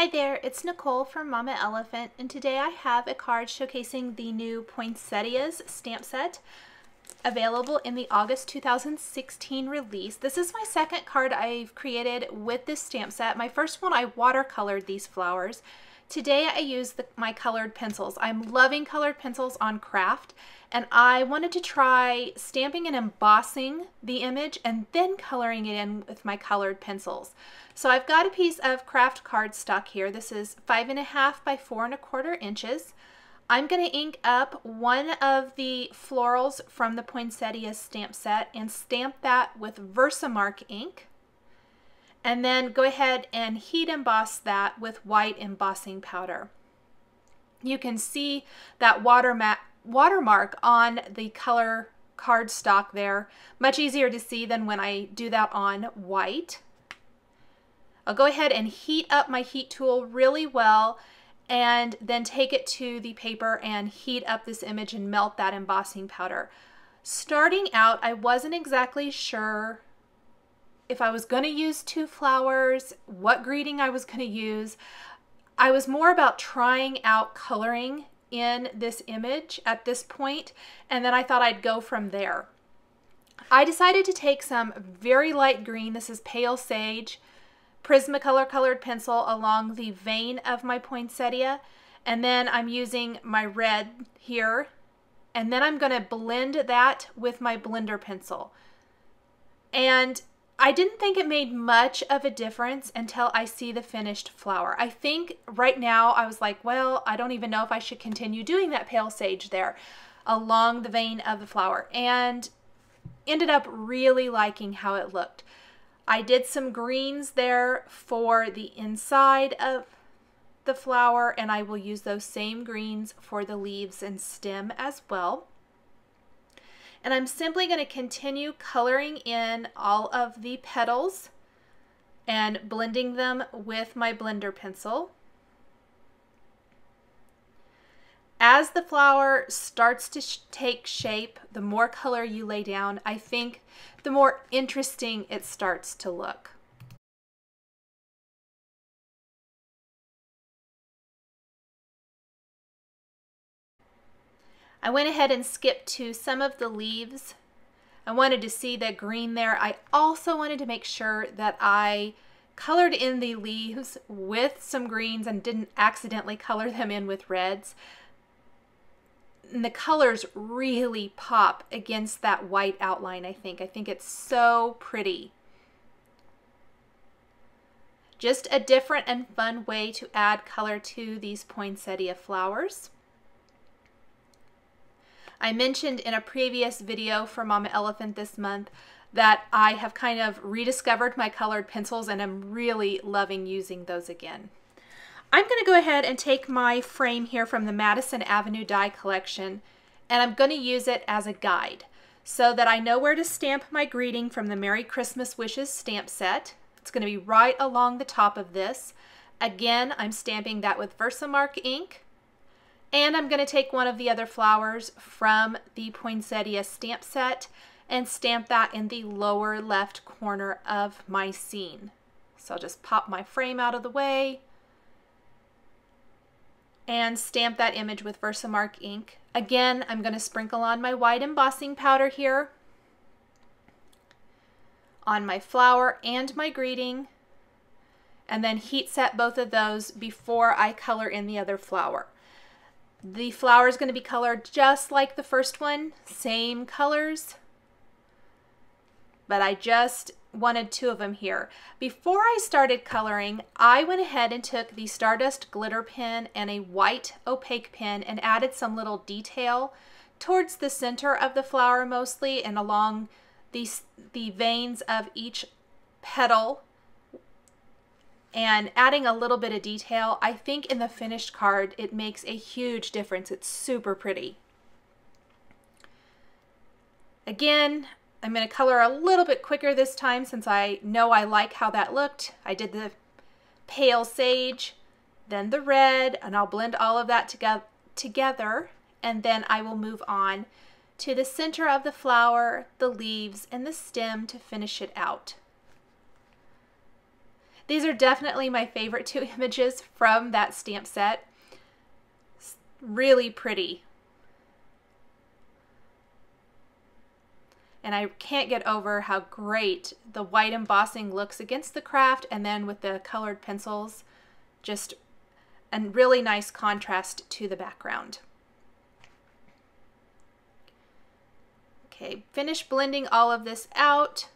Hi there, it's Nicole from Mama Elephant, and today I have a card showcasing the new Poinsettias stamp set available in the August 2016 release. This is my second card I've created with this stamp set. My first one I watercolored these flowers. Today I used my colored pencils. I'm loving colored pencils on craft, and I wanted to try stamping and embossing the image and then coloring it in with my colored pencils. So I've got a piece of craft cardstock here. This is 5.5 by 4.25 inches. I'm going to ink up one of the florals from the Poinsettia stamp set and stamp that with Versamark ink. And then go ahead and heat emboss that with white embossing powder. You can see that watermark on the color cardstock there. Much easier to see than when I do that on white. I'll go ahead and heat up my heat tool really well and then take it to the paper and heat up this image and melt that embossing powder. Starting out, I wasn't exactly sure if I was going to use two flowers, what greeting I was going to use. I was more about trying out coloring in this image at this point, and then I thought I'd go from there. I decided to take some very light green, this is pale sage, Prismacolor colored pencil along the vein of my poinsettia, and then I'm using my red here, and then I'm going to blend that with my blender pencil. And I didn't think it made much of a difference until I see the finished flower. I think right now I was like, well, I don't even know if I should continue doing that pale sage there along the vein of the flower, and ended up really liking how it looked. I did some greens there for the inside of the flower, and I will use those same greens for the leaves and stem as well. And I'm simply going to continue coloring in all of the petals and blending them with my blender pencil. As the flower starts to take shape, the more color you lay down, I think the more interesting it starts to look. I went ahead and skipped to some of the leaves. I wanted to see the green there. I also wanted to make sure that I colored in the leaves with some greens and didn't accidentally color them in with reds. And the colors really pop against that white outline, I think. I think it's so pretty. Just a different and fun way to add color to these poinsettia flowers. I mentioned in a previous video for Mama Elephant this month that I have kind of rediscovered my colored pencils, and I'm really loving using those again. I'm going to go ahead and take my frame here from the Madison Avenue die collection, and I'm going to use it as a guide so that I know where to stamp my greeting from the Merry Christmas Wishes stamp set. It's going to be right along the top of this. Again, I'm stamping that with Versamark ink, and I'm going to take one of the other flowers from the Poinsettia stamp set and stamp that in the lower left corner of my scene. So I'll just pop my frame out of the way and stamp that image with Versamark ink. Again, I'm going to sprinkle on my white embossing powder here on my flower and my greeting, and then heat set both of those before I color in the other flower. The flower is going to be colored just like the first one, same colors, but I just wanted two of them here. Before I started coloring, I went ahead and took the Stardust glitter pen and a white opaque pen and added some little detail towards the center of the flower mostly, and along the veins of each petal, and adding a little bit of detail. I think in the finished card it makes a huge difference. It's super pretty. Again, I'm going to color a little bit quicker this time since I know I like how that looked. I did the pale sage, then the red, and I'll blend all of that together, and then I will move on to the center of the flower, the leaves, and the stem to finish it out. These are definitely my favorite two images from that stamp set. Really pretty. And I can't get over how great the white embossing looks against the craft, and then with the colored pencils, just a really nice contrast to the background. Okay, finish blending all of this out.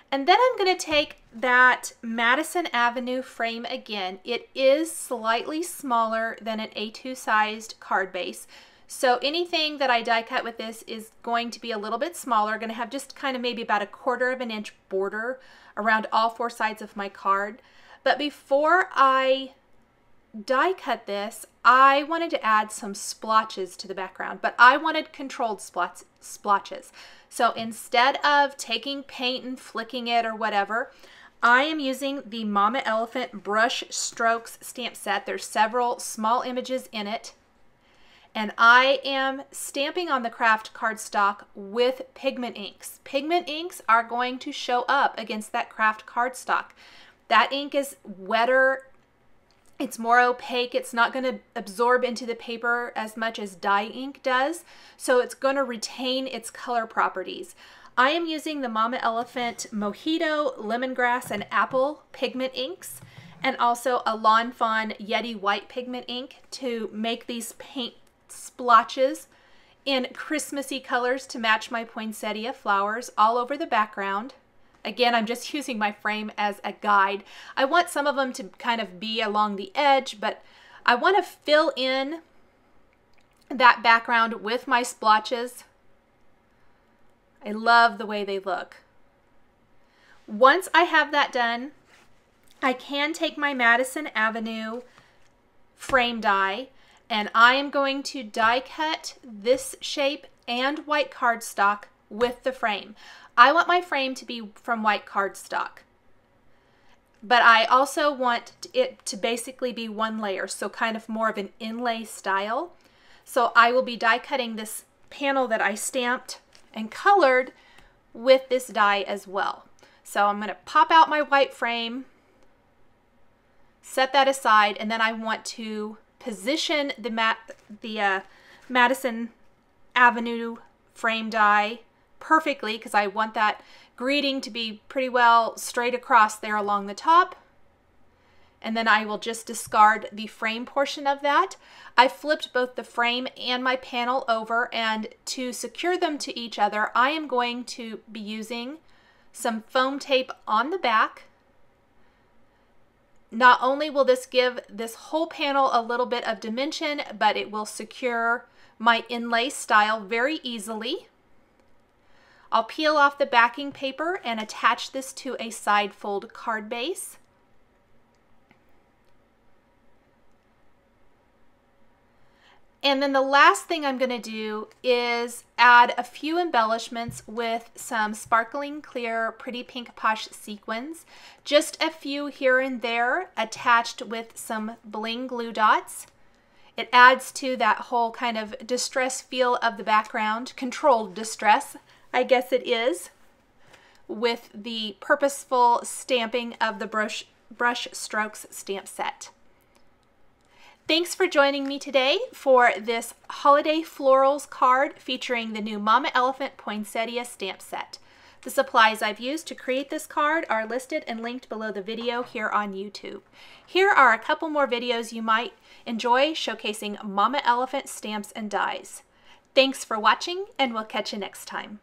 And then I'm going to take that Madison Avenue frame again. It is slightly smaller than an A2 sized card base. So anything that I die cut with this is going to be a little bit smaller, going to have just kind of maybe about 1/4 of an inch border around all 4 sides of my card. But before I die cut this, I wanted to add some splotches to the background, but I wanted controlled splotches. So instead of taking paint and flicking it or whatever, I am using the Mama Elephant Brush Strokes stamp set. There's several small images in it. And I am stamping on the craft cardstock with pigment inks. Pigment inks are going to show up against that craft cardstock. That ink is wetter, it's more opaque, it's not going to absorb into the paper as much as dye ink does, so it's going to retain its color properties. I am using the Mama Elephant Mojito, Lemongrass, and Apple pigment inks, and also a Lawn Fawn Yeti White pigment ink to make these paint splotches in Christmassy colors to match my poinsettia flowers all over the background. Again, I'm just using my frame as a guide. I want some of them to kind of be along the edge, but I want to fill in that background with my splotches. I love the way they look. Once I have that done, I can take my Madison Avenue frame die, and I am going to die cut this shape and white cardstock with the frame. I want my frame to be from white cardstock, but I also want it to basically be one layer, so kind of more of an inlay style. So I will be die cutting this panel that I stamped and colored with this die as well. So I'm going to pop out my white frame, set that aside, and then I want to position the Madison Avenue frame die perfectly, because I want that greeting to be pretty well straight across there along the top. And then I will just discard the frame portion of that. I flipped both the frame and my panel over, and to secure them to each other, I am going to be using some foam tape on the back. Not only will this give this whole panel a little bit of dimension, but it will secure my inlay style very easily. I'll peel off the backing paper and attach this to a side fold card base. And then the last thing I'm going to do is add a few embellishments with some sparkling clear Pretty Pink Posh sequins. Just a few here and there attached with some bling glue dots. It adds to that whole kind of distress feel of the background, controlled distress, I guess it is, with the purposeful stamping of the Brush Strokes stamp set. Thanks for joining me today for this Holiday Florals card featuring the new Mama Elephant Poinsettia stamp set. The supplies I've used to create this card are listed and linked below the video here on YouTube. Here are a couple more videos you might enjoy showcasing Mama Elephant stamps and dies. Thanks for watching, and we'll catch you next time.